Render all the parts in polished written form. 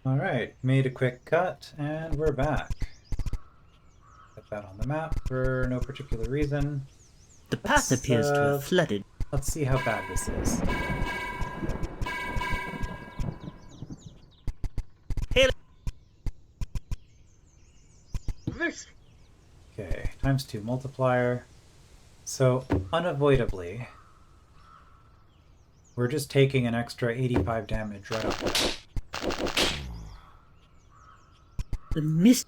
Alright, made a quick cut, and we're back. Put that on the map for no particular reason. The path appears to have flooded. Let's see how bad this is. Okay, ×2 multiplier. So, unavoidably, we're just taking an extra 85 damage right off the bat. The mist.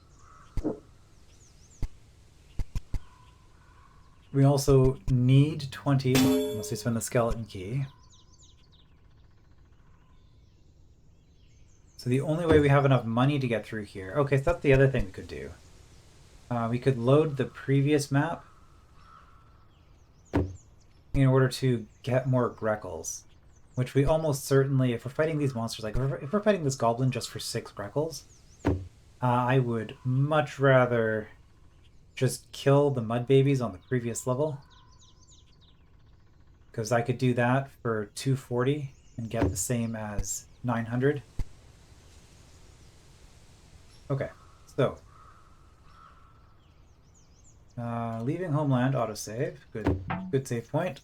We also need 20, unless we spend the skeleton key. So the only way we have enough money to get through here... Okay, so that's the other thing we could do. We could load the previous map in order to get more Greckles. Which we almost certainly, if we're fighting these monsters, like if we're fighting this goblin just for 6 Greckles, I would much rather just kill the mud babies on the previous level. Because I could do that for 240 and get the same as 900. Okay, so leaving homeland, autosave. Good save point.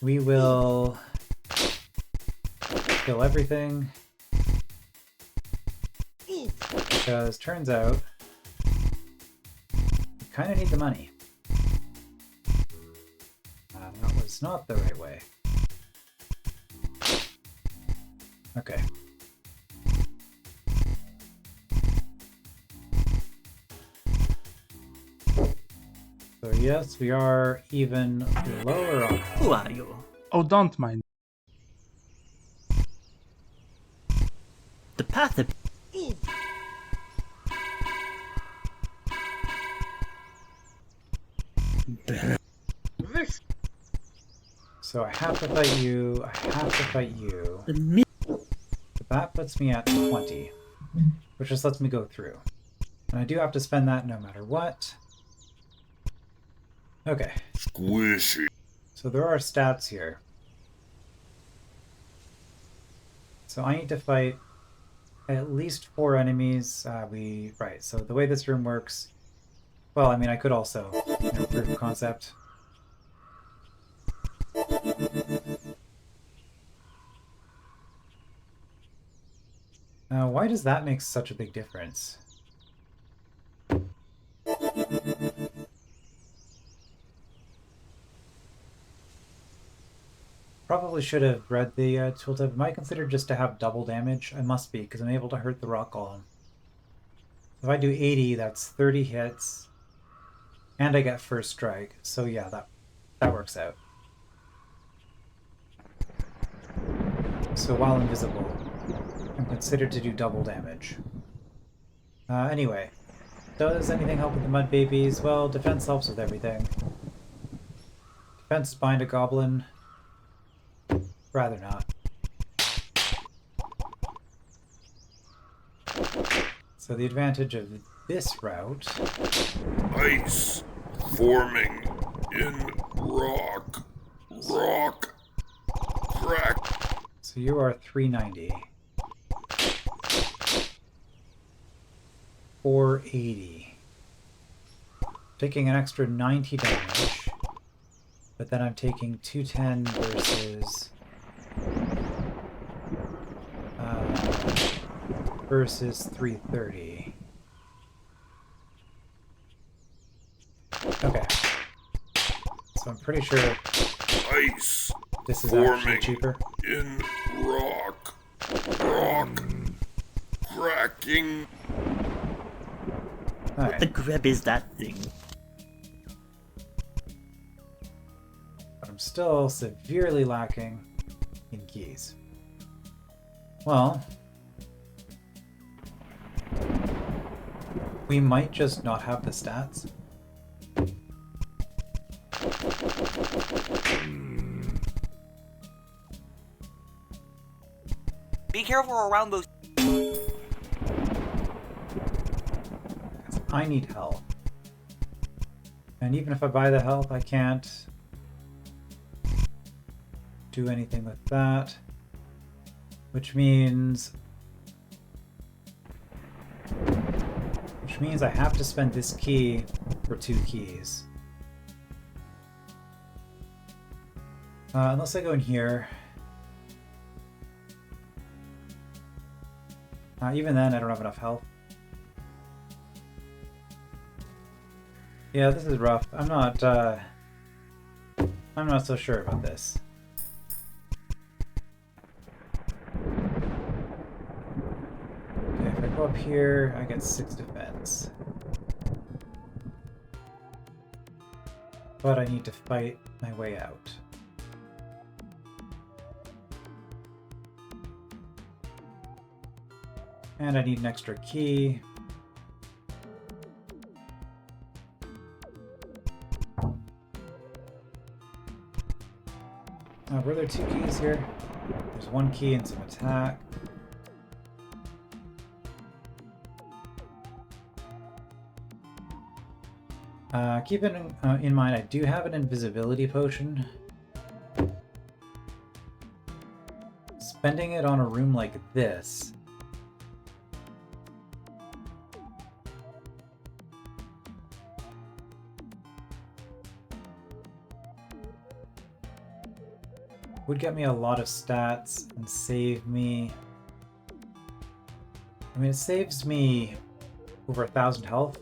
We will kill everything, because turns out we kind of need the money. That was not the right way. Okay. So yes, we are even lower on health. Who are you? Oh, don't mind. The path So I have to fight you, I have to fight you. The mist. That puts me at 20, which just lets me go through. And I do have to spend that no matter what. Okay. Squishy. So there are stats here. So I need to fight at least 4 enemies. Right, so the way this room works... Well, I mean, I could also, proof of concept. Now, why does that make such a big difference? Probably should have read the tooltip. Am I considered just to have double damage? I must be, because I'm able to hurt the rock golem. If I do 80, that's 30 hits, and I get first strike. So yeah, that works out. So while invisible, I'm considered to do double damage. Anyway, does anything help with the mud babies? Well, defense helps with everything. Defense bind a goblin. Rather not. So the advantage of this route... Ice forming in rock. Rock. Crack. So you are 390. 480. Taking an extra 90 damage. But then I'm taking 210 versus 330. Okay. So I'm pretty sure Ice this is actually forming cheaper. in rock. Rock. Cracking. What the Alright, grab is that thing? but I'm still severely lacking in keys. Well, we might just not have the stats. Be careful around those. I need help. And even if I buy the help, I can't do anything with that. Which means I have to spend this key for 2 keys. Unless I go in here. Even then, I don't have enough health. Yeah, this is rough. I'm not so sure about this. Okay, if I go up here, I get 6 defense. But I need to fight my way out. And I need an extra key. Were there 2 keys here? There's 1 key and some attack. Keep it in mind, I do have an invisibility potion. Spending it on a room like this would get me a lot of stats and save me... I mean, it saves me over 1,000 health.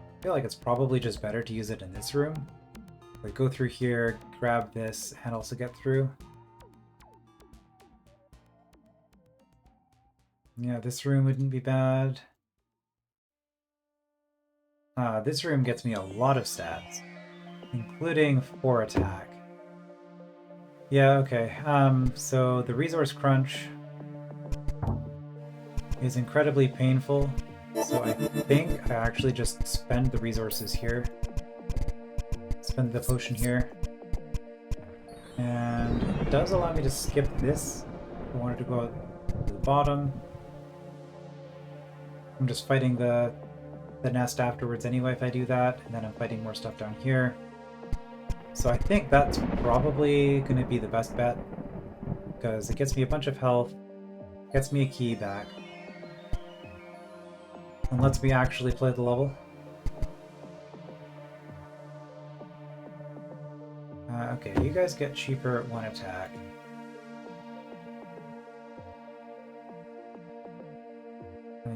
I feel like it's probably just better to use it in this room. Like, go through here, grab this, and also get through. Yeah, this room wouldn't be bad. This room gets me a lot of stats, including 4 attack. Yeah, okay. So the resource crunch is incredibly painful, so I think I actually just spend the resources here. Spend the potion here. And it does allow me to skip this. If I wanted to go to the bottom. I'm just fighting the nest afterwards anyway if I do that, and then I'm fighting more stuff down here. So I think that's probably going to be the best bet, because it gets me a bunch of health, gets me a key back, and lets me actually play the level. Okay, you guys get cheaper at 1 attack.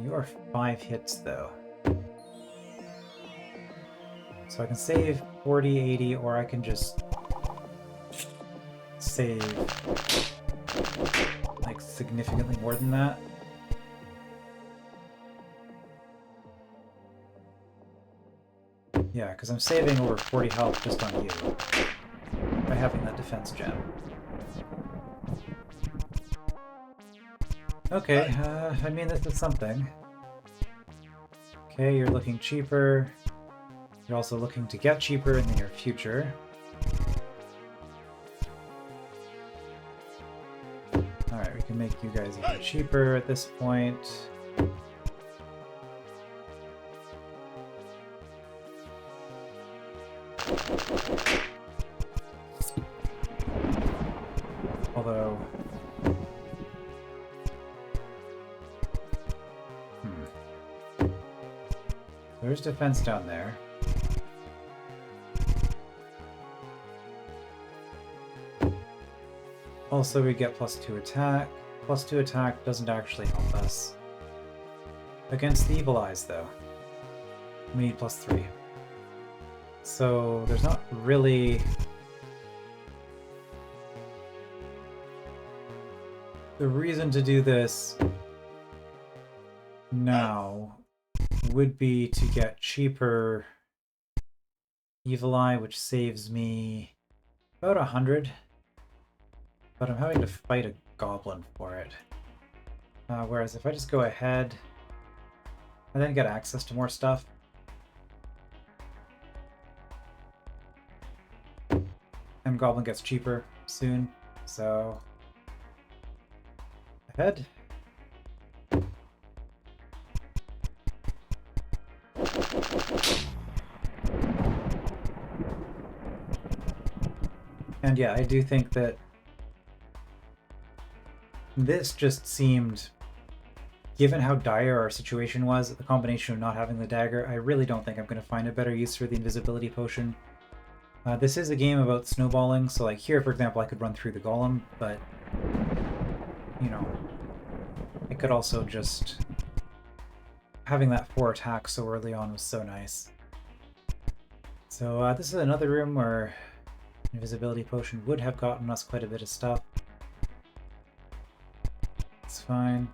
You are 5 hits though. So I can save 40, 80, or I can just save like significantly more than that. Yeah, because I'm saving over 40 health just on you by having that defense gem. Okay, I mean, this is something. Okay, you're looking cheaper. You're also looking to get cheaper in the near future. Alright, we can make you guys even cheaper at this point. Although... There's defense down there. Also, we get +2 attack. +2 attack doesn't actually help us. Against the Evil Eyes, though, we need +3. So, there's not really... The reason to do this now would be to get cheaper Evil Eye, which saves me about 100. But I'm having to fight a goblin for it. Whereas if I just go ahead and then get access to more stuff, and goblin gets cheaper soon, so ahead. And yeah, I do think that this just seemed, given how dire our situation was, the combination of not having the dagger, I really don't think I'm going to find a better use for the invisibility potion. This is a game about snowballing, so like here, for example, I could run through the golem, but, you know, I could also just... Having that 4 attack so early on was so nice. So this is another room where invisibility potion would have gotten us quite a bit of stuff. It's fine.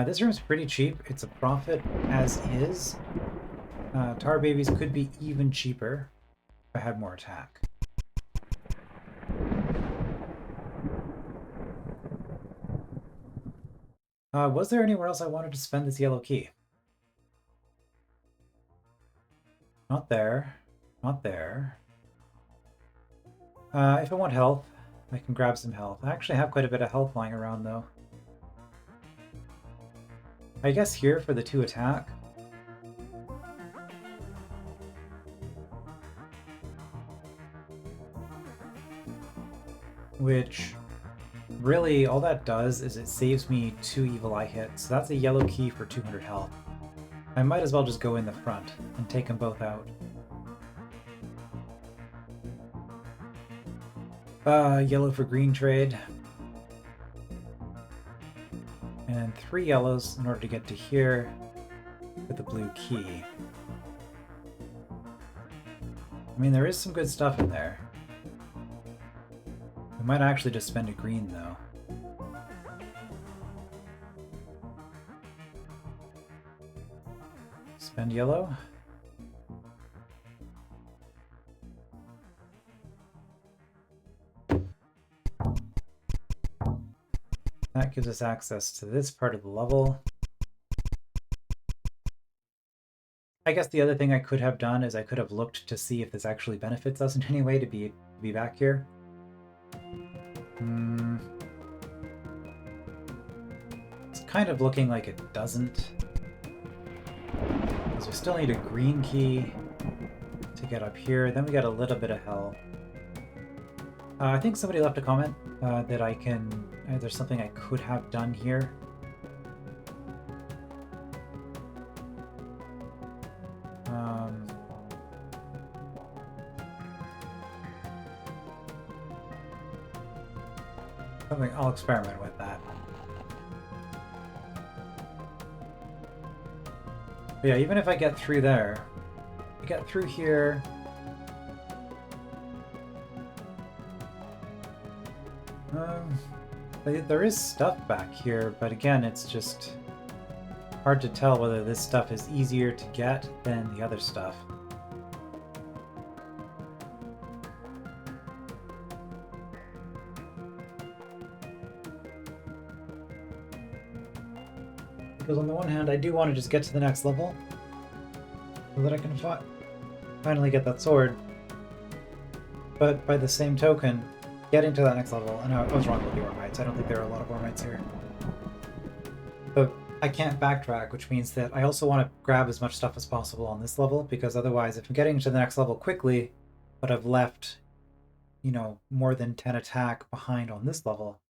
This room's pretty cheap. It's a profit as is. Tar babies could be even cheaper if I had more attack. Was there anywhere else I wanted to spend this yellow key? Not there. Not there. If I want health, I can grab some health. I actually have quite a bit of health lying around, though. I guess here for the 2 attack. Which, really, all that does is it saves me 2 evil eye hits. So that's a yellow key for 200 health. I might as well just go in the front and take them both out. Yellow for green trade. And 3 yellows in order to get to here with the blue key. I mean, there is some good stuff in there. We might actually just spend a green, though. Spend yellow. That gives us access to this part of the level. I guess the other thing I could have done is I could have looked to see if this actually benefits us in any way to be back here. It's kind of looking like it doesn't. Because we still need a green key to get up here. Then we got a little bit of hell. I think somebody left a comment that I can... there's something I could have done here. Something, I'll experiment with that. But yeah, even if I get through there, I get through here. There is stuff back here, but again, it's just hard to tell whether this stuff is easier to get than the other stuff. Because on the one hand, I do want to just get to the next level so that I can finally get that sword. But by the same token, getting to that next level, and I was wrong with the Ormites. I don't think there are a lot of Ormites here. But I can't backtrack, which means that I also want to grab as much stuff as possible on this level, because otherwise, if I'm getting to the next level quickly, but I've left, you know, more than 10 attack behind on this level,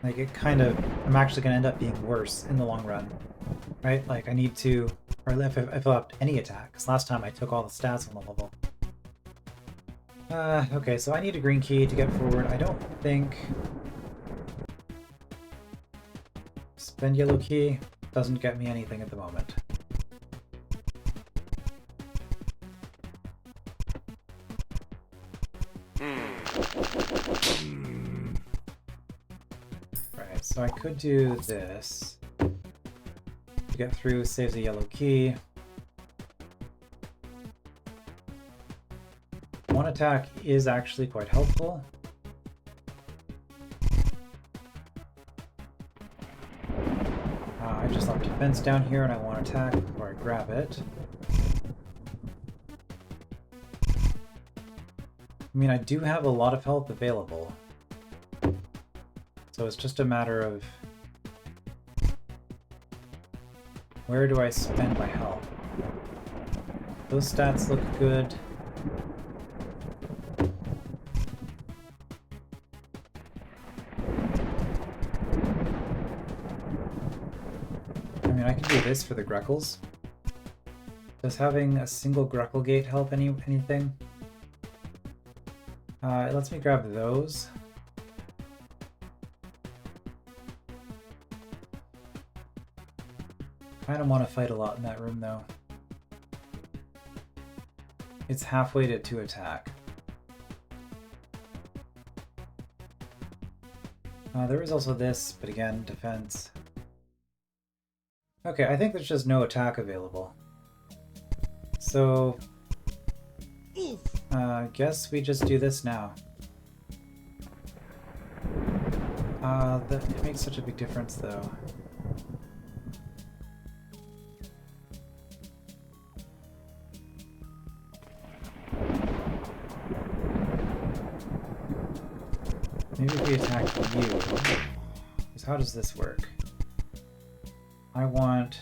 like, it kind of, I'm actually going to end up being worse in the long run, right? Like, I need to, or if I fill up any attack, because last time I took all the stats on the level. Okay, so I need a green key to get forward. I don't think... Spend yellow key doesn't get me anything at the moment. Right, so I could do this. To get through, saves a yellow key. One attack is actually quite helpful. I just left defense down here and I want to attack before I grab it. I mean, I do have a lot of health available. So it's just a matter of Where do I spend my health? Those stats look good. I mean, I can do this for the Greckles. Does having a single Greckle gate help anything? It lets me grab those. I don't want to fight a lot in that room though. It's halfway to attack. There is also this, but again, defense. Okay, I think there's just no attack available. So, guess we just do this now. That makes such a big difference though. Maybe if we attack you, because how does this work? I want...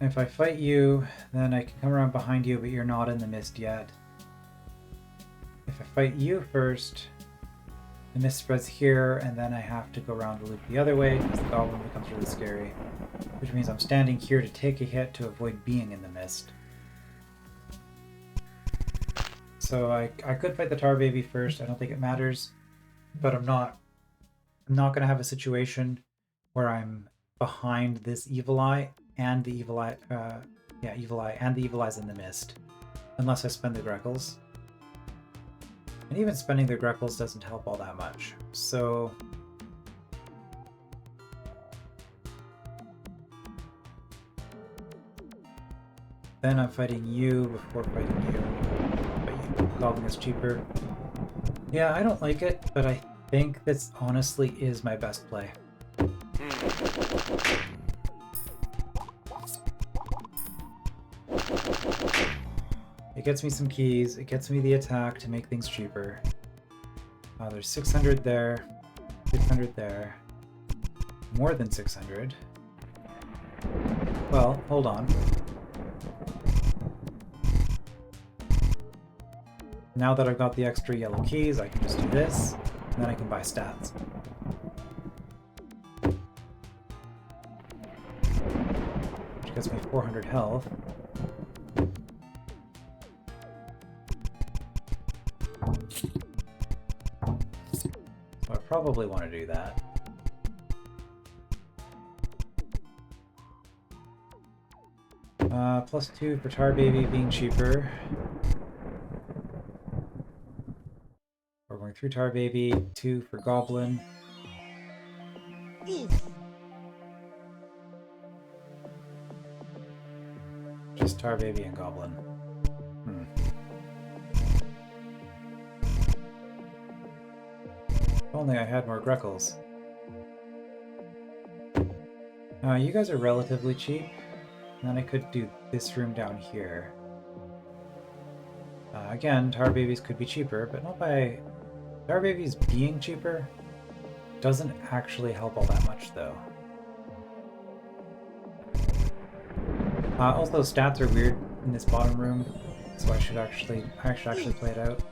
If I fight you, then I can come around behind you, but you're not in the mist yet. If I fight you first, the mist spreads here, and then I have to go around the loop the other way, because the goblin becomes really scary. Which means I'm standing here to take a hit to avoid being in the mist. So I could fight the Tar Baby first, I don't think it matters. But I'm not going to have a situation where I'm behind this Evil Eye, and the Evil Eye, Evil Eye, and the Evil Eye's in the mist. Unless I spend the Greckles. And even spending the Greckles doesn't help all that much. So... then I'm fighting you before fighting you. But you, Goblin is cheaper. Yeah, I don't like it, but I think this honestly is my best play. It gets me some keys, it gets me the attack to make things cheaper. There's 600 there, 600 there, more than 600. Well, hold on. Now that I've got the extra yellow keys, I can just do this, and then I can buy stats. Which gets me 400 health. So I probably want to do that. +2 for Tar Baby being cheaper. We're going through Tar Baby, 2 for Goblin. Just Tar Baby and Goblin. If only I had more Greckles. You guys are relatively cheap. And then I could do this room down here. Again, Tar Babies could be cheaper, but not by... Tar Babies being cheaper doesn't actually help all that much, though. Also, stats are weird in this bottom room, so I should actually play it out.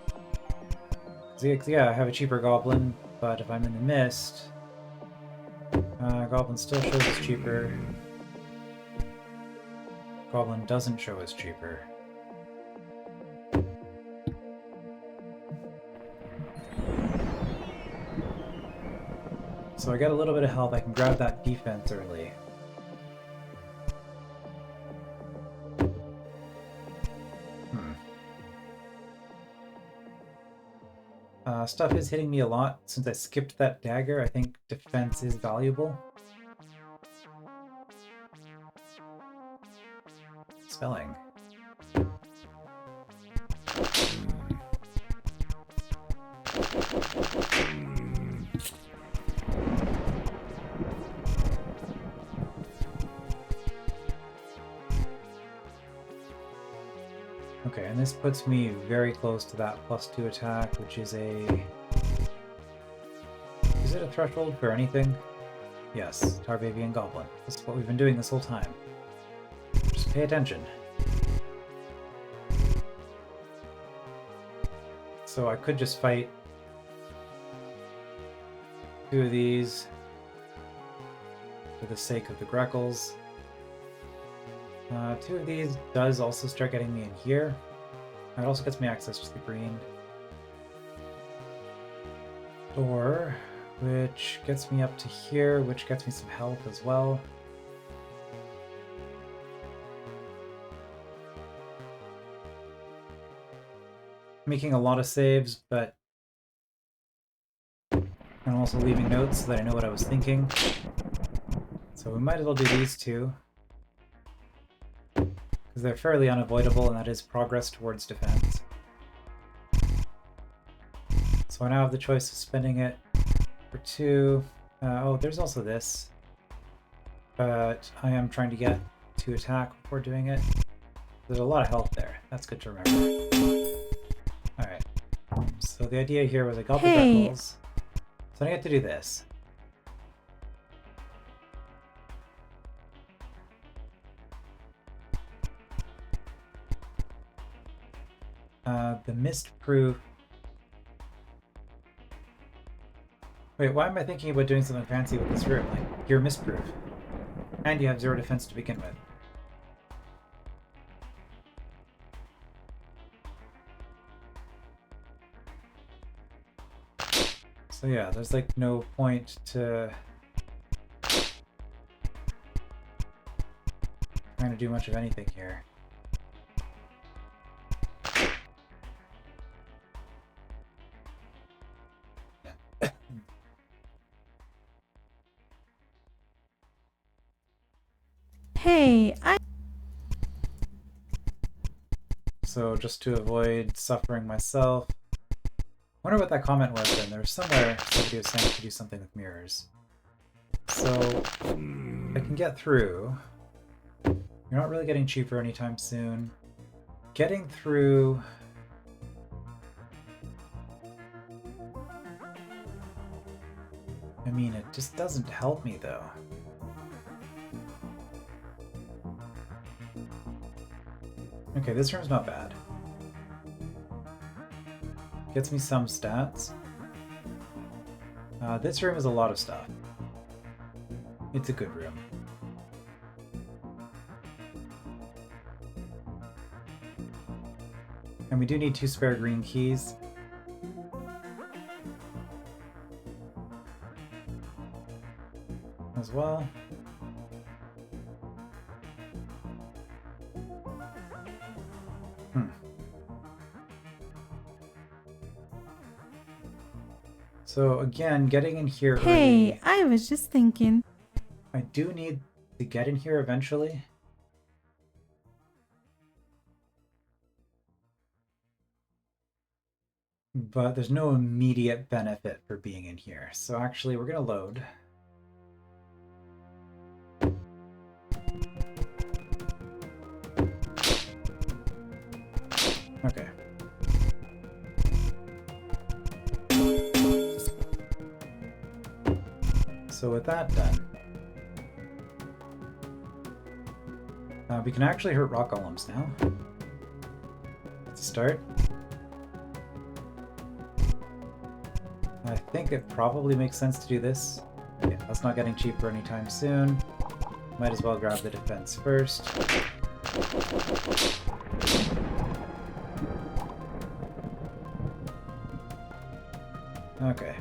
Yeah, I have a cheaper Goblin, but if I'm in the mist, Goblin still shows as cheaper. Goblin doesn't show as cheaper. So I got a little bit of health, I can grab that defense early. Stuff is hitting me a lot. Since I skipped that dagger, I think defense is valuable. Spelling. Okay, and this puts me very close to that +2 attack, which is a... Is it a threshold for anything? Yes, Tar Baby and Goblin. This is what we've been doing this whole time. Just pay attention. So I could just fight 2 of these for the sake of the Greckles. 2 of these does also start getting me in here. It also gets me access to the green door, which gets me up to here, which gets me some health as well. Making a lot of saves, but I'm also leaving notes so that I know what I was thinking. So we might as well do these 2. Because they're fairly unavoidable, and that is progress towards defense. So I now have the choice of spending it for 2. Oh, there's also this. But I am trying to get to attack before doing it. There's a lot of health there. That's good to remember. Alright. So the idea here was I got the Greckles. So I get to do this. The mist-proof... Wait, why am I thinking about doing something fancy with this room? Like, you're mist-proof. And you have 0 defense to begin with. So yeah, there's like no point to trying to do much of anything here. So just to avoid suffering myself, I wonder what that comment was then. There was somewhere somebody was saying to do something with mirrors. So I can get through. You're not really getting cheaper anytime soon. Getting through... I mean, it just doesn't help me though. Okay, this room's not bad. Gets me some stats. This room is a lot of stuff. It's a good room. And we do need 2 spare green keys. As well. So again, getting in here early, I was just thinking. I do need to get in here eventually. But there's no immediate benefit for being in here. So actually, we're going to load. Okay. So with that done, we can actually hurt rock golems now. Let's start. I think it probably makes sense to do this. Yeah, that's not getting cheaper anytime soon. Might as well grab the defense first. Okay.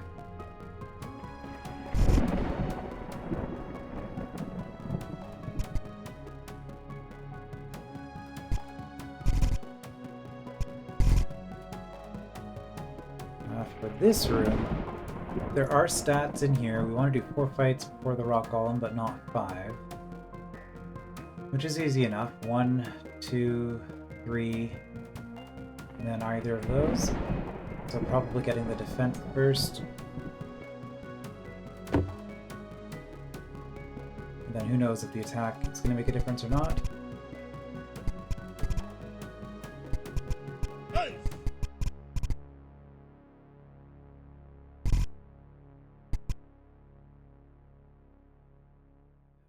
For this room, there are stats in here. We want to do 4 fights before the rock golem, but not 5. Which is easy enough. 1, 2, 3, and then either of those. So probably getting the defense first. And then who knows if the attack is going to make a difference or not.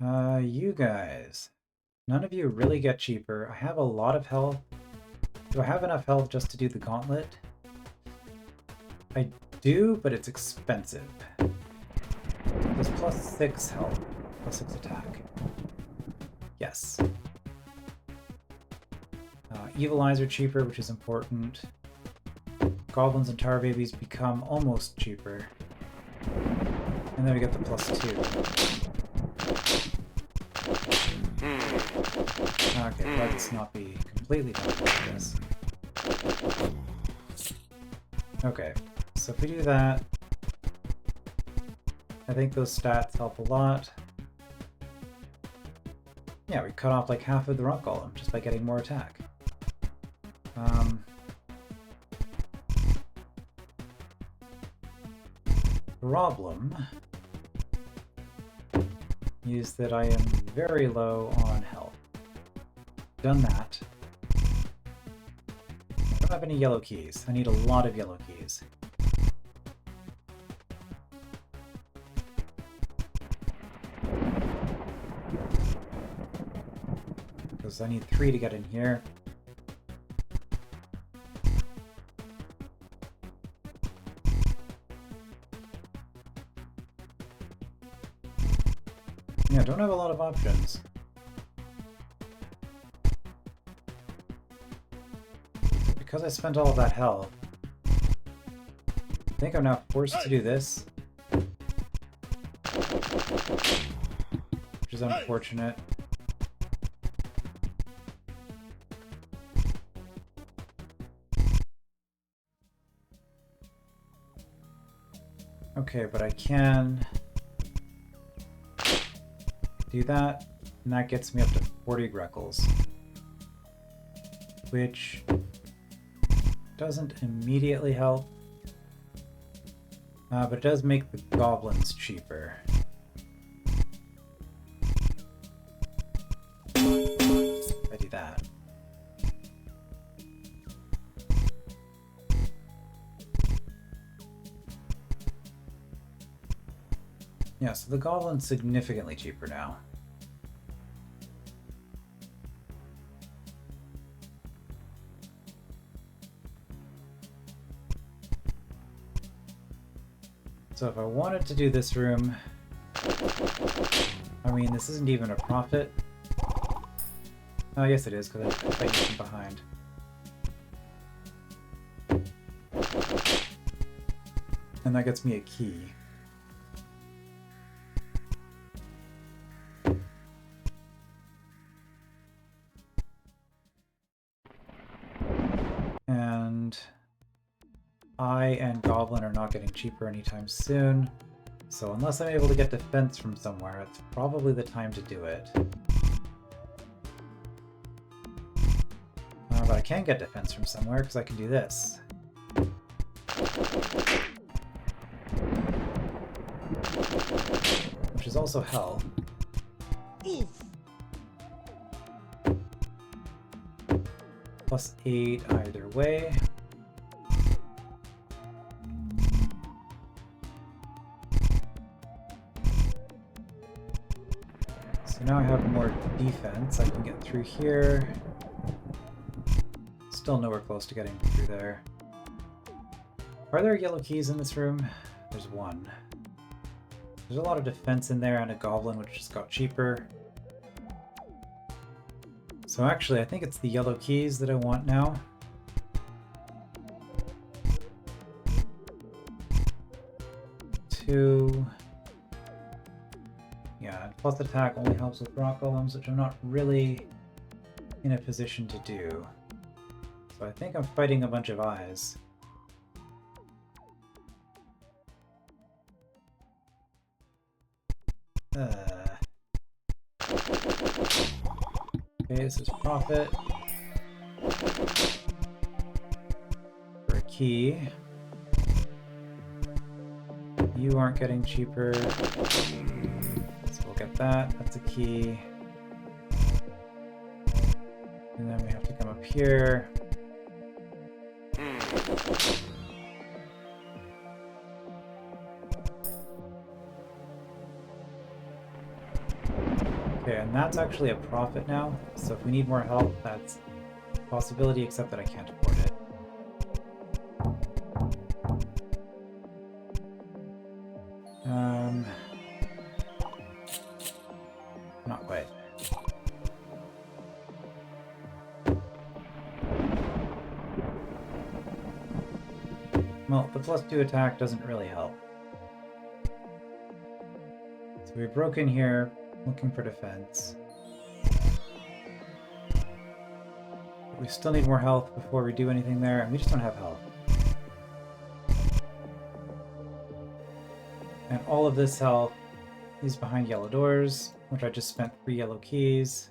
You guys. None of you really get cheaper. I have a lot of health. Do I have enough health just to do the gauntlet? I do, but it's expensive. There's +6 health, +6 attack. Yes. Evil eyes are cheaper, which is important. Goblins and tar babies become almost cheaper. And then we get the +2. Okay, let's not be completely done with this. Okay, so if we do that, I think those stats help a lot. Yeah, we cut off like half of the rock golem just by getting more attack. Problem is that I am very low on health. Done that. I don't have any yellow keys. I need a lot of yellow keys. Because I need 3 to get in here. Yeah, don't have a lot of options. Because I spent all of that health, I think I'm now forced to do this. Which is unfortunate. Okay, but I can do that, and that gets me up to 40 Greckles. Which doesn't immediately help, but it does make the goblins cheaper. If I do that. Yeah, so the goblin's significantly cheaper now. So if I wanted to do this room, I mean, this isn't even a profit. Oh, yes it is, because I fight from behind. And that gets me a key. And I and Goblin are not getting cheaper anytime soon, so unless I'm able to get defense from somewhere, it's probably the time to do it. But I can get defense from somewhere because I can do this. Which is also hell. +8 either way. So now I have more defense. I can get through here. Still nowhere close to getting through there. Are there yellow keys in this room? There's one. There's a lot of defense in there and a goblin which just got cheaper. So actually, I think it's the yellow keys that I want now. Two. Yeah, plus attack only helps with rock golems, which I'm not really in a position to do. So I think I'm fighting a bunch of eyes. Okay, this is profit. For a key. You aren't getting cheaper. So we'll get that. That's a key. And then we have to come up here. Okay, and that's actually a profit now, so if we need more help, that's a possibility, except that I can't afford it. Not quite. Well, the +2 attack doesn't really help. So we broke in here, looking for defense. But we still need more health before we do anything there, and we just don't have health. And all of this health is behind yellow doors, which I just spent 3 yellow keys.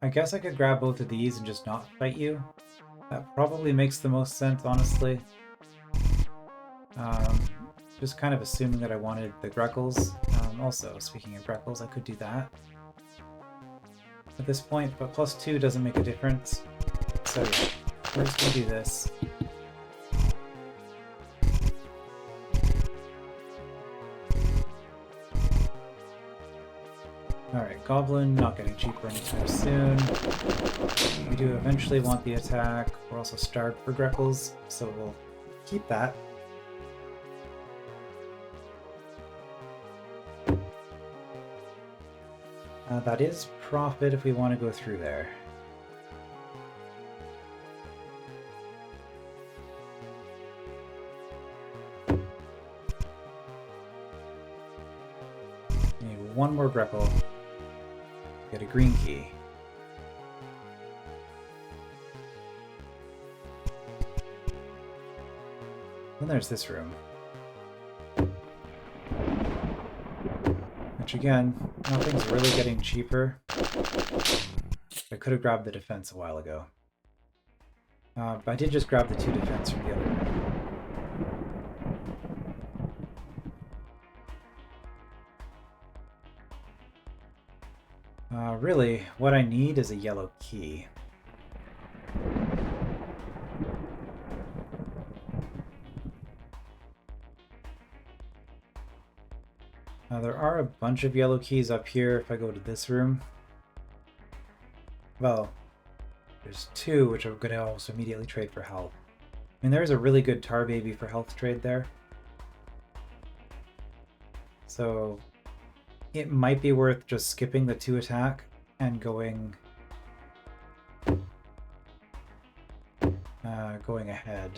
I guess I could grab both of these and just not fight you. That probably makes the most sense, honestly. Just kind of assuming that I wanted the Greckles. Also, speaking of Greckles, I could do that at this point, but +2 doesn't make a difference. So yeah, we're just gonna do this. Alright, Goblin not getting cheaper anytime soon. We do eventually want the attack. We're also starved for Greckles, so we'll keep that. That is profit if we want to go through there. Need one more Greckle. Get a green key. Then there's this room. Which again, nothing's really getting cheaper. I could have grabbed the defense a while ago. But I did just grab the 2 defense from the other room. Really, what I need is a yellow key. There are a bunch of yellow keys up here if I go to this room. Well, there's 2 which I'm going to also immediately trade for health. I mean, there's a really good tar baby for health trade there. So it might be worth just skipping the 2 attack and going ahead.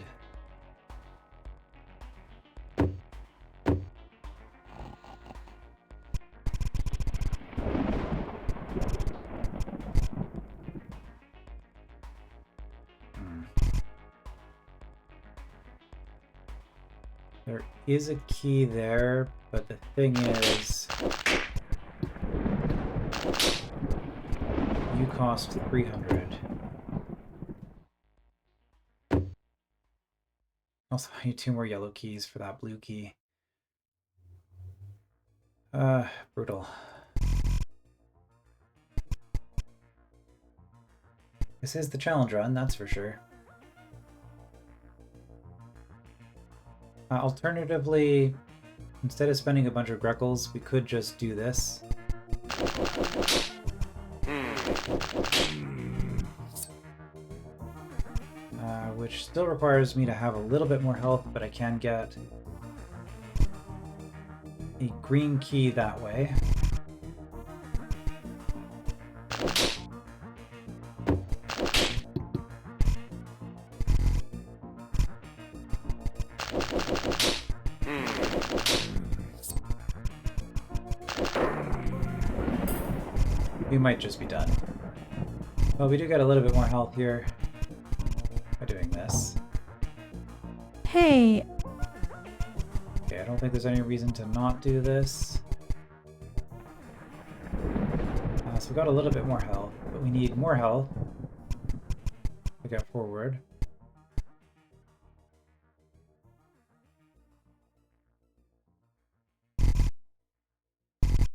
There is a key there, but the thing is, you cost 300. Also, I need 2 more yellow keys for that blue key. Brutal. This is the challenge run, that's for sure. Alternatively, instead of spending a bunch of Greckles, we could just do this. Which still requires me to have a little bit more health, but I can get a green key that way. We might just be done. Well, we do get a little bit more health here by doing this. Hey! Okay, I don't think there's any reason to not do this. So we got a little bit more health, but we need more health to get forward.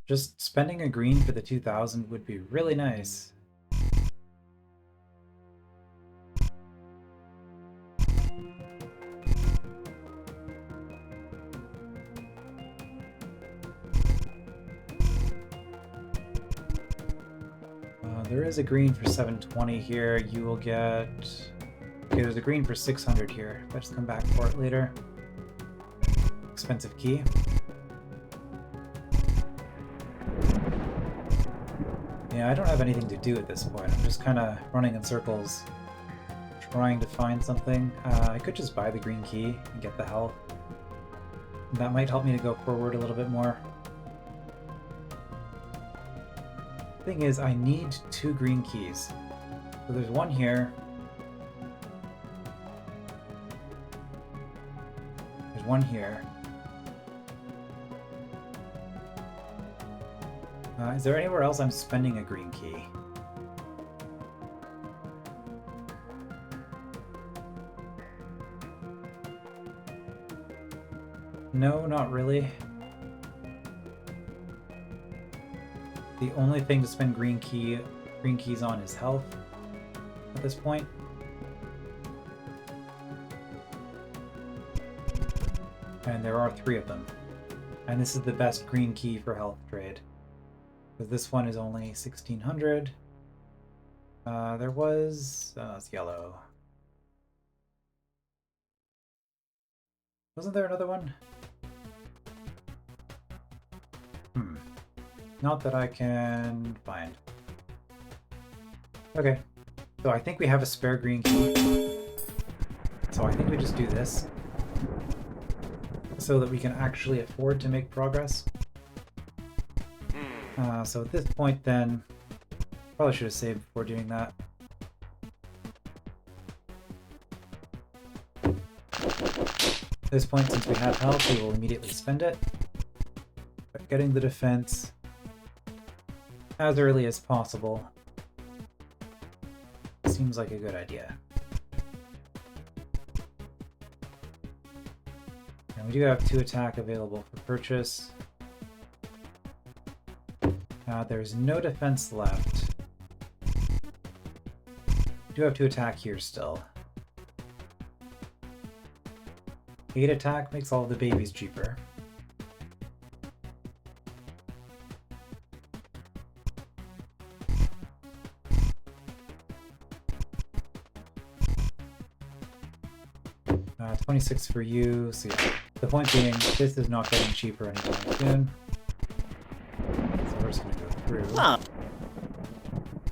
Just spending a green for the 2000 would be really nice. There is a green for 720 here. You will get... Okay, there's a green for 600 here. If I just come back for it later. Expensive key. Yeah, I don't have anything to do at this point. I'm just kind of running in circles, trying to find something. I could just buy the green key and get the health. That might help me to go forward a little bit more. Thing is, I need 2 green keys. So there's one here. There's one here. Is there anywhere else I'm spending a green key? No, not really. The only thing to spend green keys on is health at this point. And there are 3 of them. And this is the best green key for health trade. Because this one is only 1600. There was... it's yellow. Wasn't there another one? Not that I can find. Okay. So I think we have a spare green key. So I think we just do this. So that we can actually afford to make progress. So at this point then, probably should have saved before doing that. At this point, since we have health, we will immediately spend it. But getting the defense as early as possible seems like a good idea. And we do have 2 attack available for purchase. There's no defense left. We do have 2 attack here still. 8 attack makes all of the babies cheaper. Uh, 26 for you. So yeah, the point being, this is not getting cheaper anytime soon. So we're just going to go through. Wow.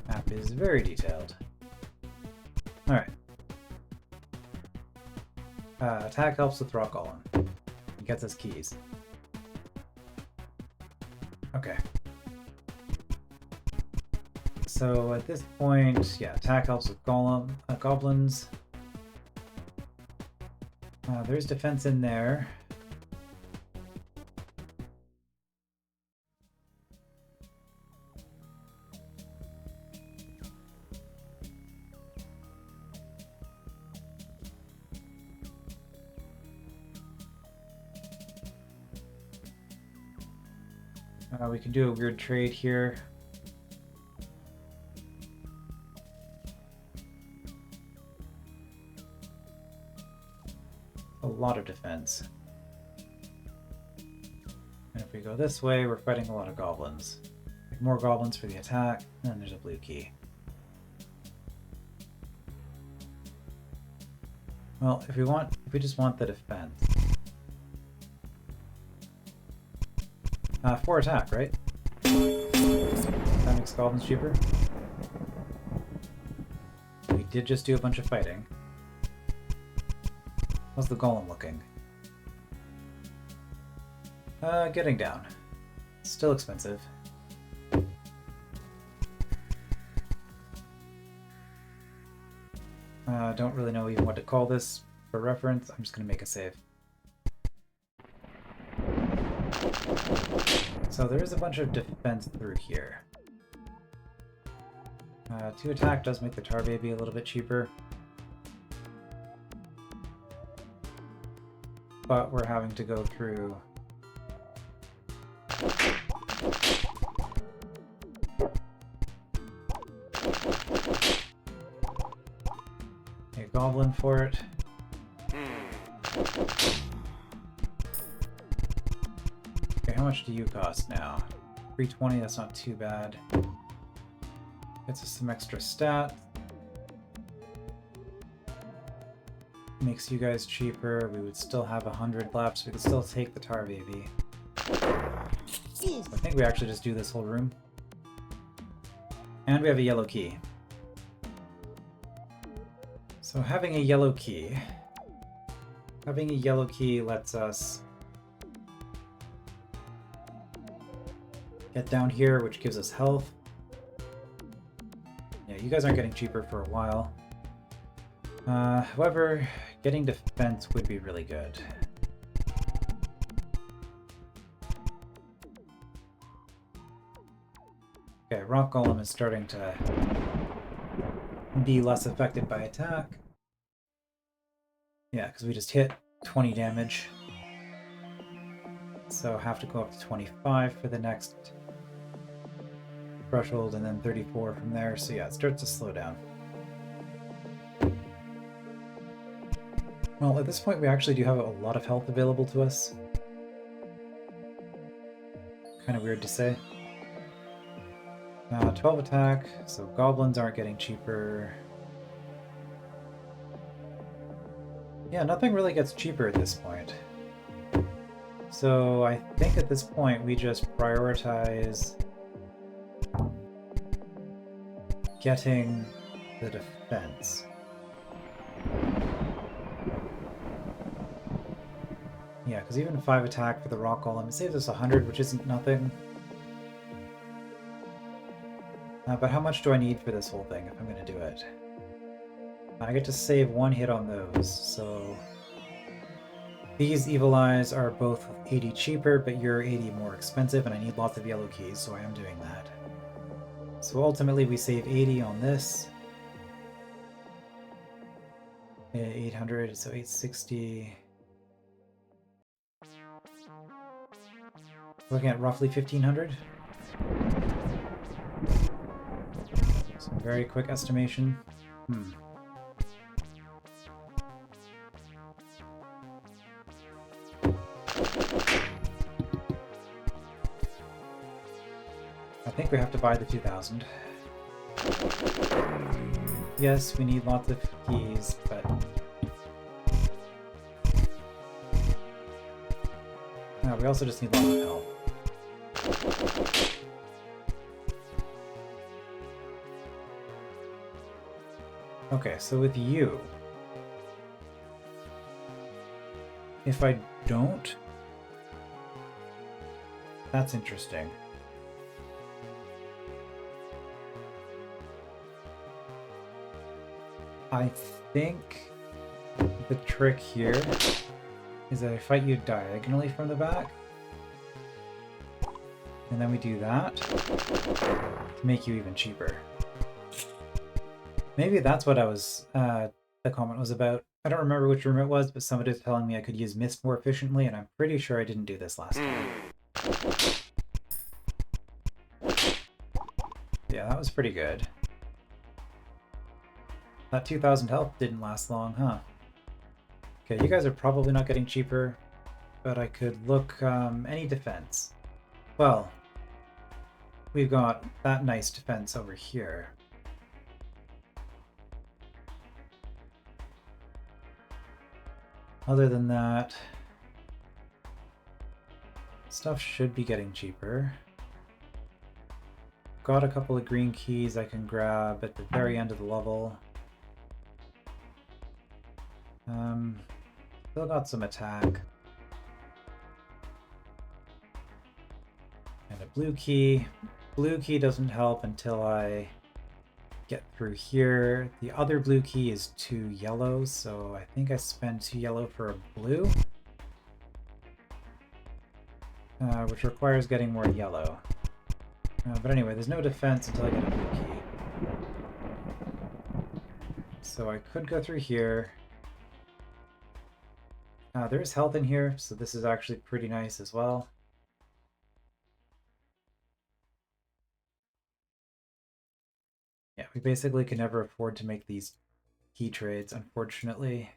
Map is very detailed. Alright. Attack helps with Rock Golem. He gets us keys. Okay. So at this point, yeah, attack helps with goblins. There's defense in there. We can do a weird trade here. A lot of defense. And if we go this way, we're fighting a lot of goblins. Like more goblins for the attack, and then there's a blue key. Well, if we just want the defense. 4 attack, right? That makes goblins cheaper. We did just do a bunch of fighting. How's the golem looking? Getting down. Still expensive. Don't really know even what to call this for reference. I'm just gonna make a save. So there is a bunch of defense through here. 2 attack does make the tar baby a little bit cheaper. But we're having to go through... a goblin for it. Okay, how much do you cost now? 320, that's not too bad. Gets us some extra stat. Makes you guys cheaper. We would still have 100 left, so we could still take the tar baby. So I think we actually just do this whole room. And we have a yellow key. So having a yellow key lets us get down here, which gives us health. Yeah, you guys aren't getting cheaper for a while. However, getting defense would be really good. Okay, Rock Golem is starting to be less affected by attack. Yeah, because we just hit 20 damage. So have to go up to 25 for the next threshold, and then 34 from there. So yeah, it starts to slow down. Well, at this point we actually do have a lot of health available to us. Kind of weird to say. 12 attack, so goblins aren't getting cheaper. Yeah, nothing really gets cheaper at this point. So I think at this point we just prioritize getting the defense. Yeah, because even 5 attack for the Rock Golem, it saves us 100, which isn't nothing. But how much do I need for this whole thing if I'm going to do it? I get to save 1 hit on those, so... These Evil Eyes are both 80 cheaper, but you're 80 more expensive, and I need lots of yellow keys, so I am doing that. So ultimately we save 80 on this. 800, so 860... Looking at roughly 1500. Some very quick estimation. I think we have to buy the 2000. Yes, we need lots of keys, but... we also just need lots of health. Okay, so with you, if I don't, that's interesting. I think the trick here is that I fight you diagonally from the back, and then we do that to make you even cheaper. Maybe that's what I was, the comment was about. I don't remember which room it was, but somebody was telling me I could use mist more efficiently, and I'm pretty sure I didn't do this last time. Yeah, that was pretty good. That 2000 health didn't last long, huh? Okay, you guys are probably not getting cheaper, but I could look, any defense. Well, we've got that nice defense over here. Other than that, stuff should be getting cheaper. Got a couple of green keys I can grab at the very end of the level. Still got some attack. And a blue key. Blue key doesn't help until I get through here. The other blue key is 2 yellow, so I think I spend 2 yellow for a blue. Which requires getting more yellow. But anyway, there's no defense until I get a blue key. So I could go through here. There's health in here, so this is actually pretty nice as well. Yeah, we basically can never afford to make these key trades, unfortunately.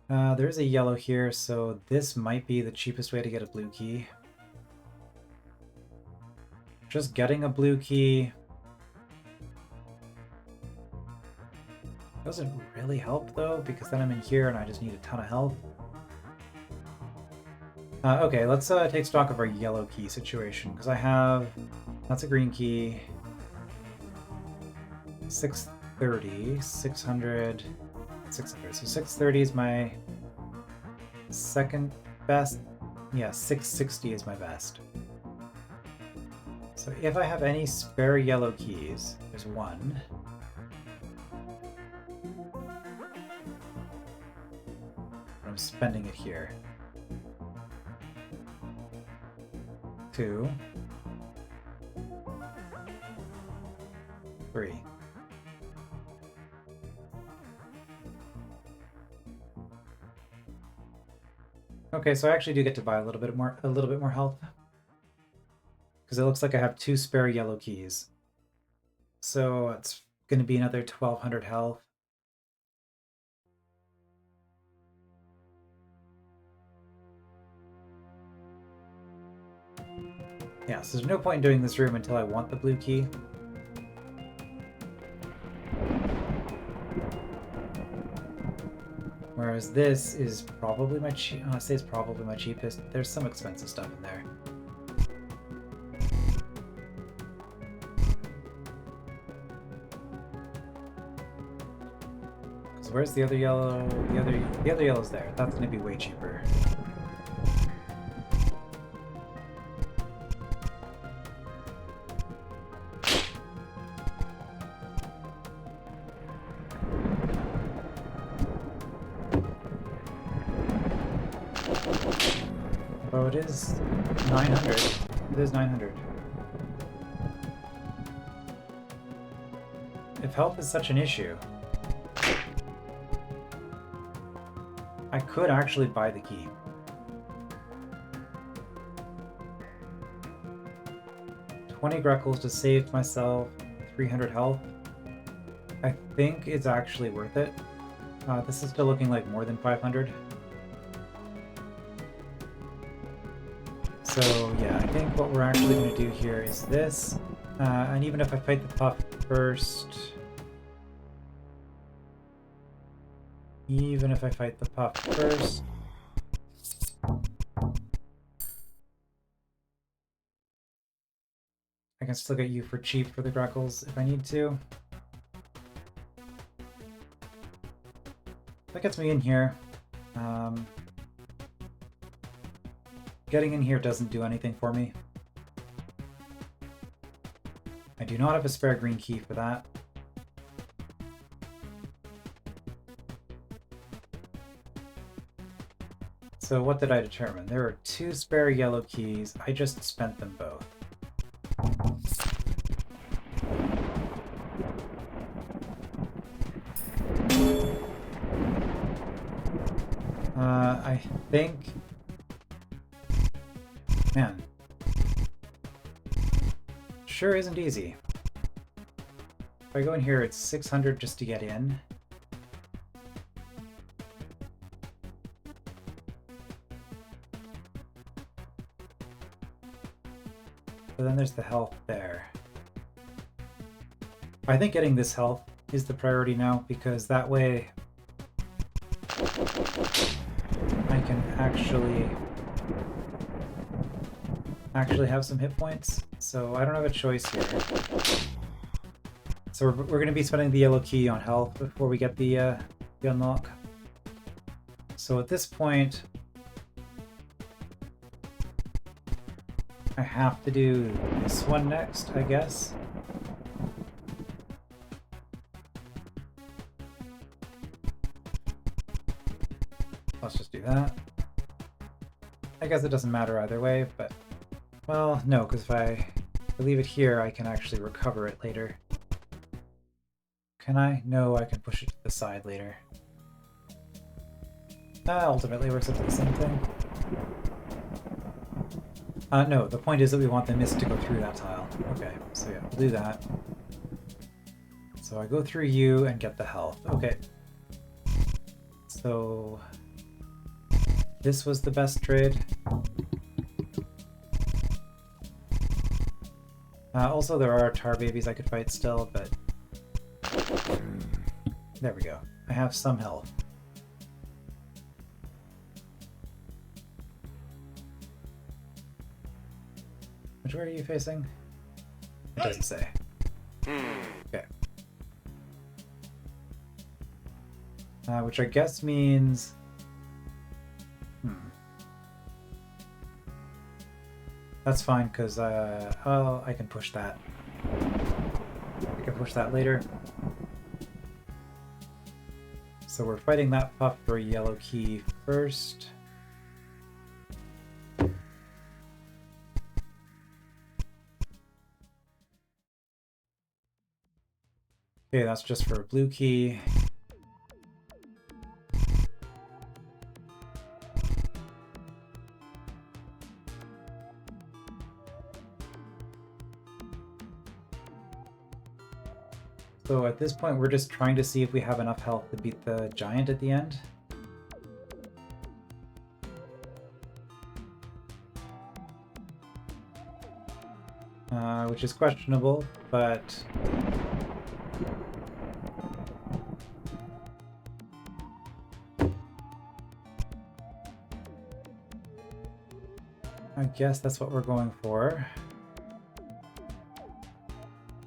There's a yellow here, so this might be the cheapest way to get a blue key. just getting a blue key doesn't really help though, because then I'm in here and I just need a ton of health. Okay, let's take stock of our yellow key situation, because I have... That's a green key. 630, 600, 600. So 630 is my second best. Yeah, 660 is my best. So if I have any spare yellow keys, there's one. I'm spending it here. 2. 3. Okay, so I actually do get to buy a little bit more health. Because it looks like I have 2 spare yellow keys. So it's going to be another 1200 health. Yeah, so there's no point in doing this room until I want the blue key. Whereas this is probably my I say it's probably my cheapest. There's some expensive stuff in there. So where's the other yellow? The other yellow's there. That's gonna be way cheaper. Oh, it is 900. It is 900. If health is such an issue, I could actually buy the key. $20 Greckles to save myself 300 health. I think it's actually worth it. This is still looking like more than 500. So yeah, I think what we're actually going to do here is this, and even if I fight the puff first, I can still get you for cheap for the Greckles if I need to. That gets me in here. Getting in here doesn't do anything for me. I do not have a spare green key for that. So what did I determine? There are 2 spare yellow keys. I just spent them both. I think... Man. Sure isn't easy. If I go in here, it's 600 just to get in. But then there's the health there. I think getting this health is the priority now, because that way I can actually have some hit points. So I don't have a choice here. So we're going to be spending the yellow key on health before we get the unlock. So at this point, I have to do this one next, I guess. Let's just do that. I guess it doesn't matter either way, but... Well, no, because if I leave it here, I can actually recover it later. Can I? No, I can push it to the side later. Ultimately, it works out to the same thing. No, the point is that we want the mist to go through that tile. Okay, so yeah, we'll do that. So I go through you and get the health. Okay. So... This was the best trade. Also, there are tar babies I could fight still, but... There we go. I have some health. Which way are you facing? It doesn't say. Okay. Which I guess means... That's fine, because, oh, I can push that. I can push that later. So we're fighting that pup for a yellow key first. Okay, that's just for a blue key. So at this point, we're just trying to see if we have enough health to beat the giant at the end. Which is questionable, but... I guess that's what we're going for.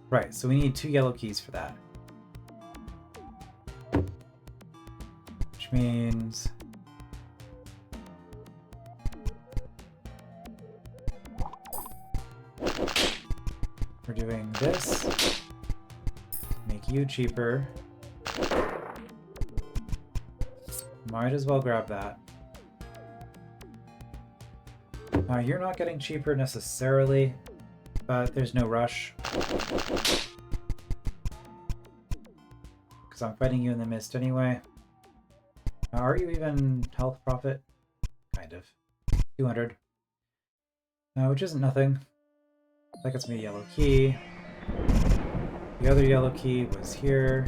Right, so we need 2 yellow keys for that. Which means... we're doing this to make you cheaper. Might as well grab that. You're not getting cheaper necessarily, but there's no rush. Because I'm fighting you in the mist anyway. Are you even health profit? Kind of. 200. Which isn't nothing. That gets me a yellow key. The other yellow key was here.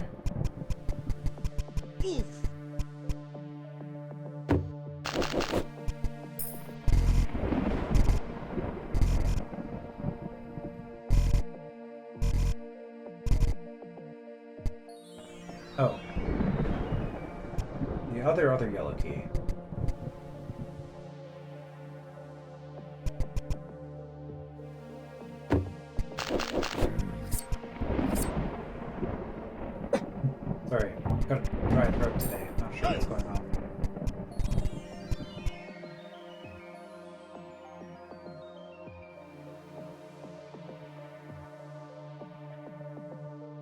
Oh. The other yellow key. Sorry, got a dry throat today. I'm not sure what's going on.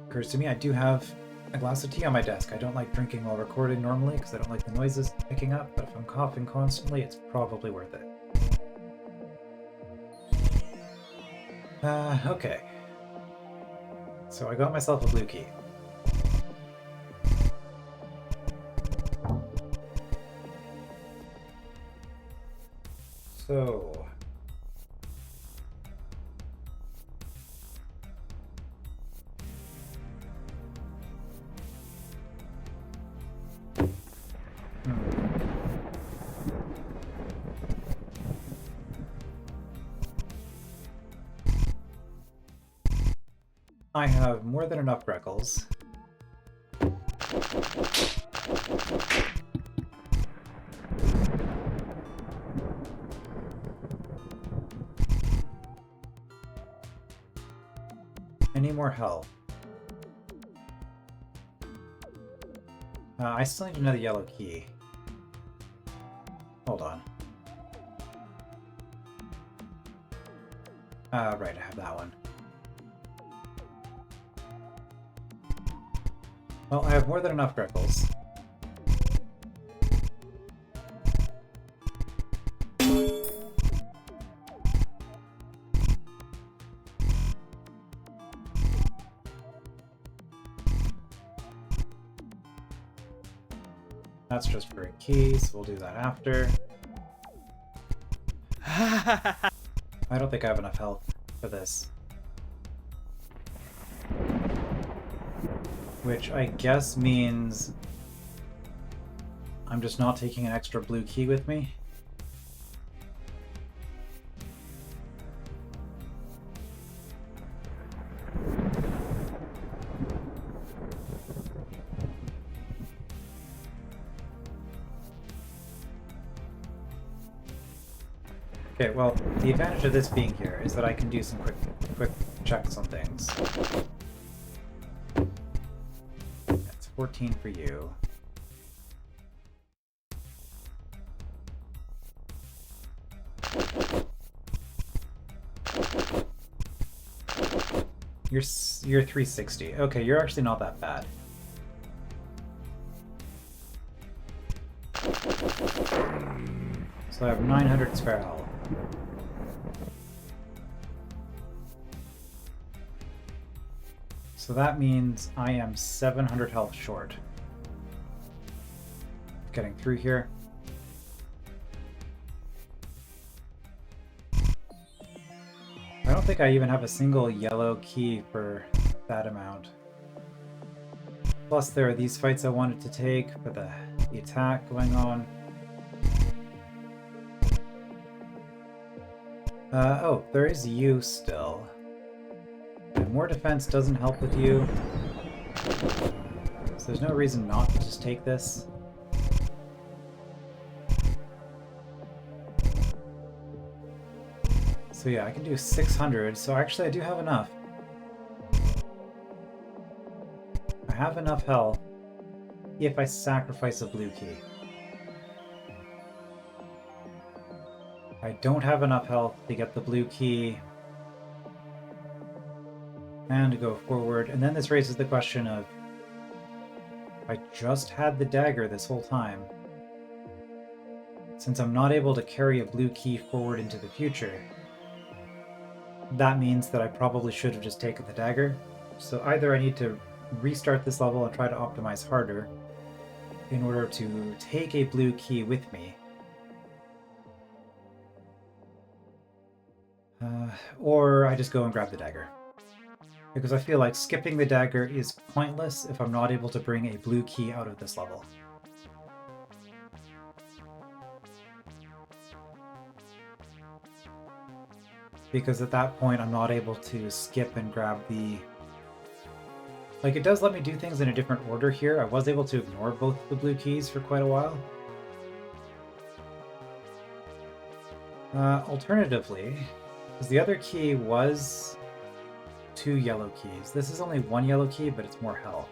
Occurs to me I do have a glass of tea on my desk. I don't like drinking while recording normally because I don't like the noises picking up, but if I'm coughing constantly, it's probably worth it. Okay. So I got myself a blue key. So... I have more than enough Greckles. I need more health. I still need another yellow key. Hold on. Right, I have that one. Well, I have more than enough Greckles. That's just for a key, so we'll do that after. I don't think I have enough health for this. Which I guess means I'm just not taking an extra blue key with me. Okay, well, the advantage of this being here is that I can do some quick checks on things. That's 14 for you. You're 360. Okay, you're actually not that bad. So I have 900 spare health. So that means I am 700 health short. Getting through here. I don't think I even have a single yellow key for that amount. Plus there are these fights I wanted to take for the attack going on. Oh, there is you still. And more defense doesn't help with you. So there's no reason not to just take this. So yeah, I can do 600, so actually I do have enough. I have enough health if I sacrifice a blue key. I don't have enough health to get the blue key and to go forward, and then this raises the question of, I just had the dagger this whole time. Since I'm not able to carry a blue key forward into the future, that means that I probably should have just taken the dagger. So either I need to restart this level and try to optimize harder in order to take a blue key with me, or I just go and grab the dagger. Because I feel like skipping the dagger is pointless if I'm not able to bring a blue key out of this level. Because at that point I'm not able to skip and grab the... Like, it does let me do things in a different order here. I was able to ignore both the blue keys for quite a while. Alternatively, because the other key was 2 yellow keys. This is only 1 yellow key, but it's more health.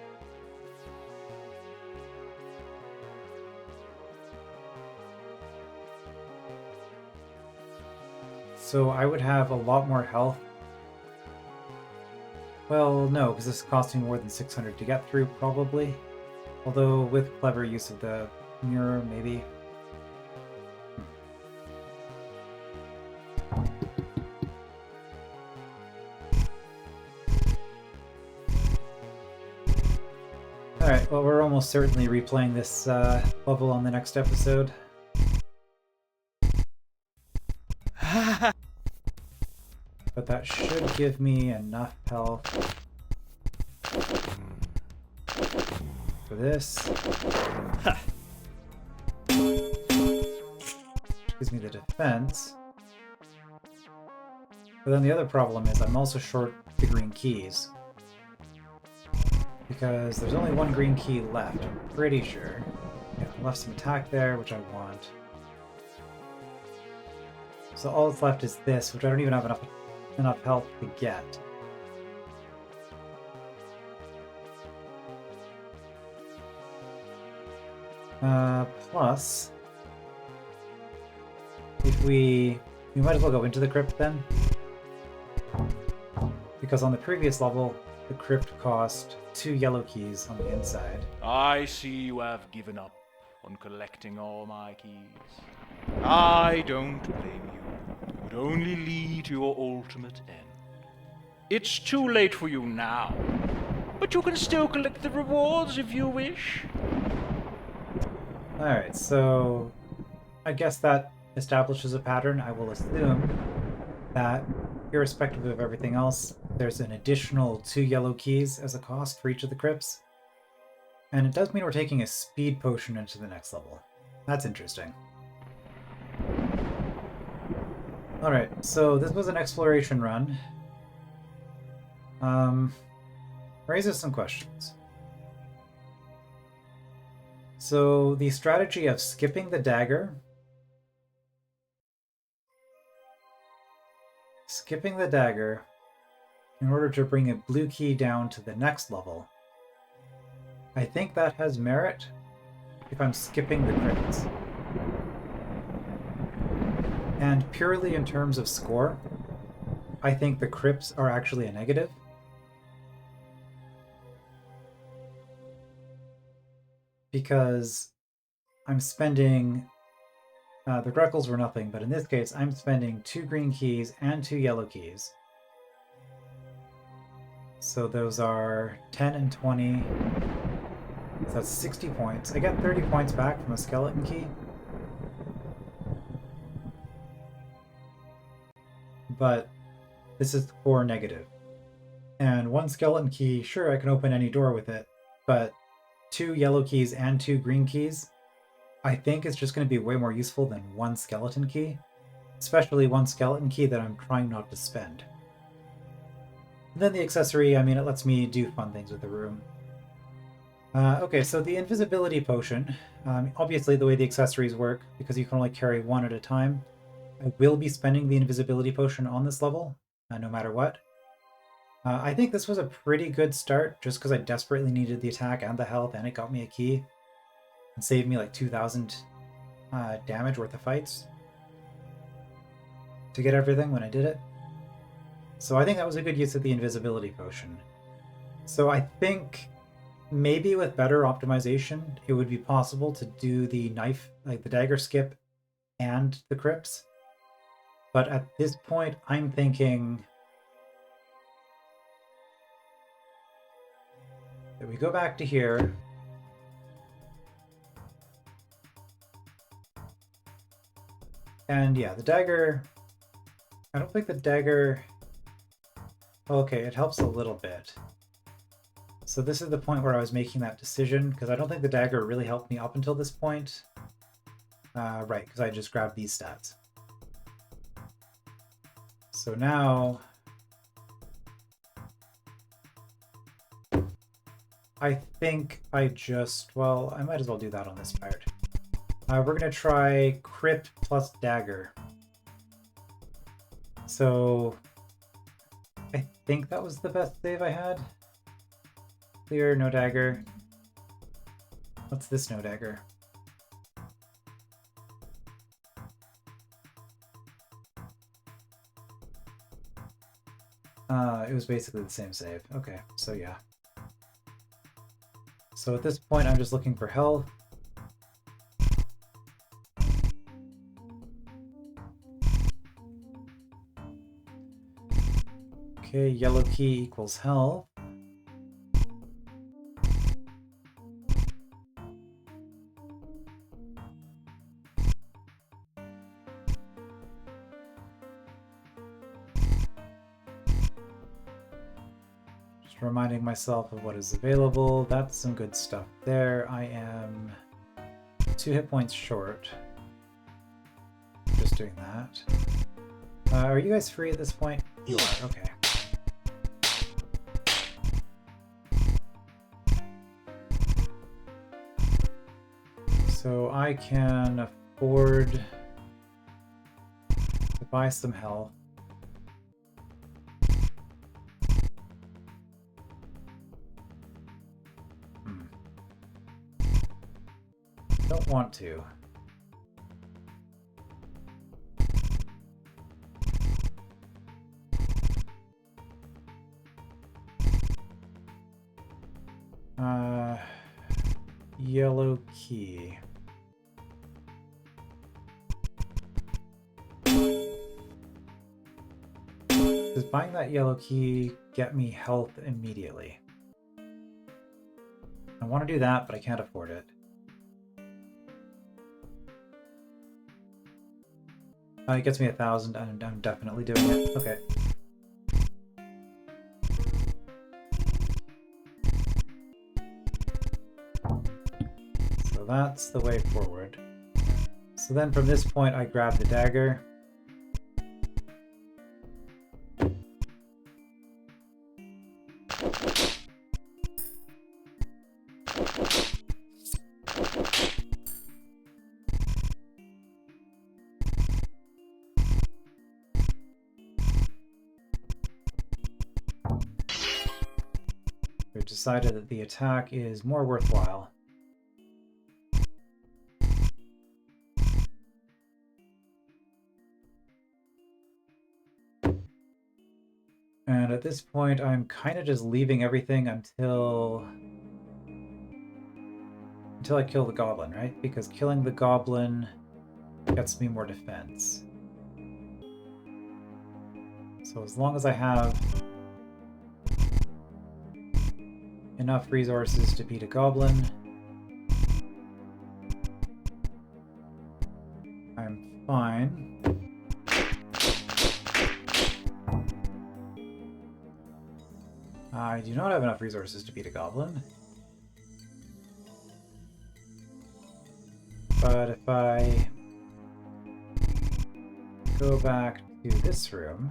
So I would have a lot more health. Well, no, because this is costing more than 600 to get through, probably. Although, with clever use of the mirror, maybe. Alright, well, we're almost certainly replaying this level on the next episode. But that should give me enough health for this. Gives me the defense. But then the other problem is I'm also short the green keys. Because there's only 1 green key left, I'm pretty sure. Yeah, I left some attack there, which I want. So all that's left is this, which I don't even have enough health to get. Plus, if we might as well go into the crypt then. Because on the previous level, the crypt cost 2 yellow keys on the inside. I see you have given up on collecting all my keys. I don't blame you. It would only lead to your ultimate end. It's too late for you now, but you can still collect the rewards if you wish. Alright, so I guess that establishes a pattern. I will assume that, irrespective of everything else, there's an additional 2 yellow keys as a cost for each of the crypts. And it does mean we're taking a speed potion into the next level. That's interesting. Alright, so this was an exploration run. Raises some questions. So the strategy of skipping the dagger skipping the dagger in order to bring a blue key down to the next level. I think that has merit if I'm skipping the crits. And purely in terms of score, I think the crypts are actually a negative. Because I'm spending... the Greckles were nothing, but in this case, I'm spending 2 green keys and 2 yellow keys. So those are 10 and 20. So that's 60 points. I get 30 points back from a skeleton key. But this is the core negative. And 1 skeleton key, sure, I can open any door with it, but 2 yellow keys and 2 green keys, I think it's just going to be way more useful than 1 skeleton key, especially 1 skeleton key that I'm trying not to spend. And then the accessory, I mean, it lets me do fun things with the room. Okay, so the invisibility potion, obviously the way the accessories work, because you can only carry 1 at a time, I will be spending the invisibility potion on this level, no matter what. I think this was a pretty good start, just because I desperately needed the attack and the health, and it got me a key. And saved me like 2,000 damage worth of fights to get everything when I did it. So I think that was a good use of the invisibility potion. So I think maybe with better optimization, it would be possible to do the knife, like the dagger skip and the crypts. But at this point, I'm thinking that we go back to here. And yeah, the dagger, I don't think the dagger, okay, it helps a little bit. So this is the point where I was making that decision, because I don't think the dagger really helped me up until this point. Right, because I just grabbed these stats. So now, I think I just, well, I might as well do that on this part. We're going to try crypt plus dagger. So I think that was the best save I had. Clear, no dagger. What's this no dagger? It was basically the same save. Okay, so yeah. So at this point, I'm just looking for health. Okay, yellow key equals health. Just reminding myself of what is available. That's some good stuff there. I am 2 hit points short. Just doing that. Are you guys free at this point? You are, okay. So I can afford to buy some health. Don't want to. Yellow key. Does buying that yellow key get me health immediately? I want to do that, but I can't afford it. It gets me 1,000, and I'm definitely doing it. Okay. So that's the way forward. So then from this point, I grab the dagger. decided that the attack is more worthwhile. And at this point, I'm kind of just leaving everything until I kill the goblin, right? Because killing the goblin gets me more defense. So as long as I have enough resources to beat a goblin, I'm fine. I do not have enough resources to beat a goblin. But if I go back to this room,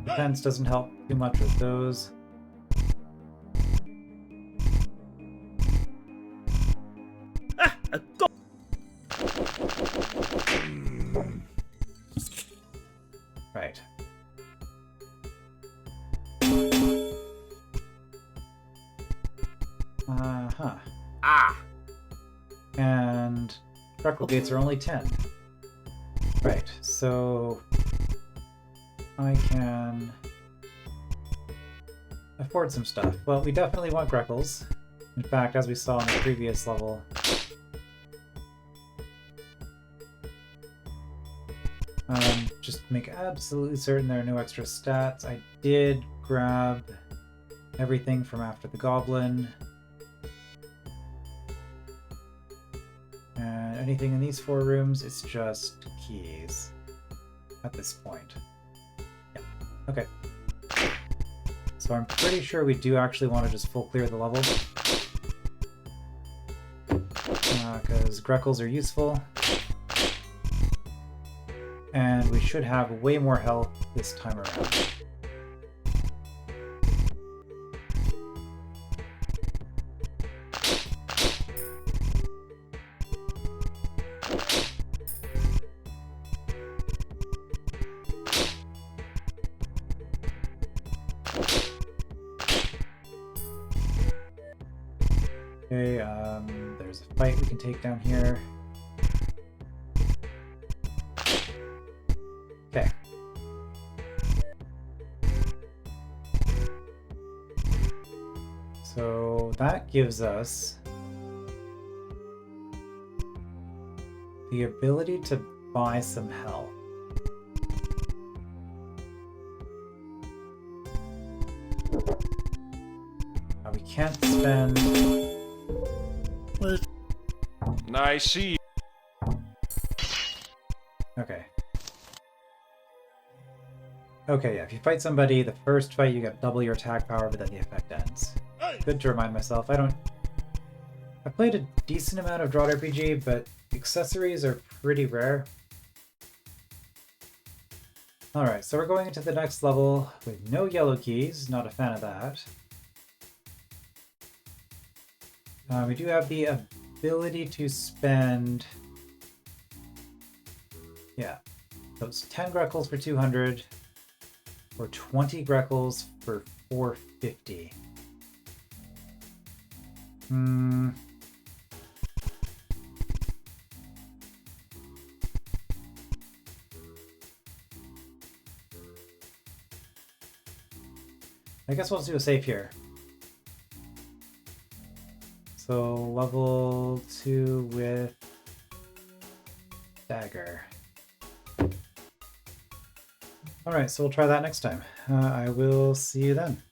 defense doesn't help too much with those. Ah, a go- Right. Uh-huh. Ah! And Freckle gates are only 10. Right, so I can afford some stuff. Well, we definitely want Greckles. In fact, as we saw in the previous level, just to make absolutely certain there are no extra stats, I did grab everything from after the goblin. And anything in these 4 rooms, it's just keys at this point. Yeah, okay. So I'm pretty sure we do actually want to just full clear the level. Because Greckles are useful. And we should have way more health this time around. Okay, there's a fight we can take down here. Okay. So that gives us the ability to buy some health. Now we can't spend... What? I see. Okay. Okay, yeah, if you fight somebody, the first fight you get double your attack power, but then the effect ends. Good to remind myself. I played a decent amount of DROD RPG, but accessories are pretty rare. Alright, so we're going into the next level with no yellow keys, not a fan of that. We do have the ability to spend... Yeah, so it's 10 Greckles for 200, or 20 Greckles for 450. I guess we'll do a save here. So level 2 with Dagger. Alright, so we'll try that next time. I will see you then.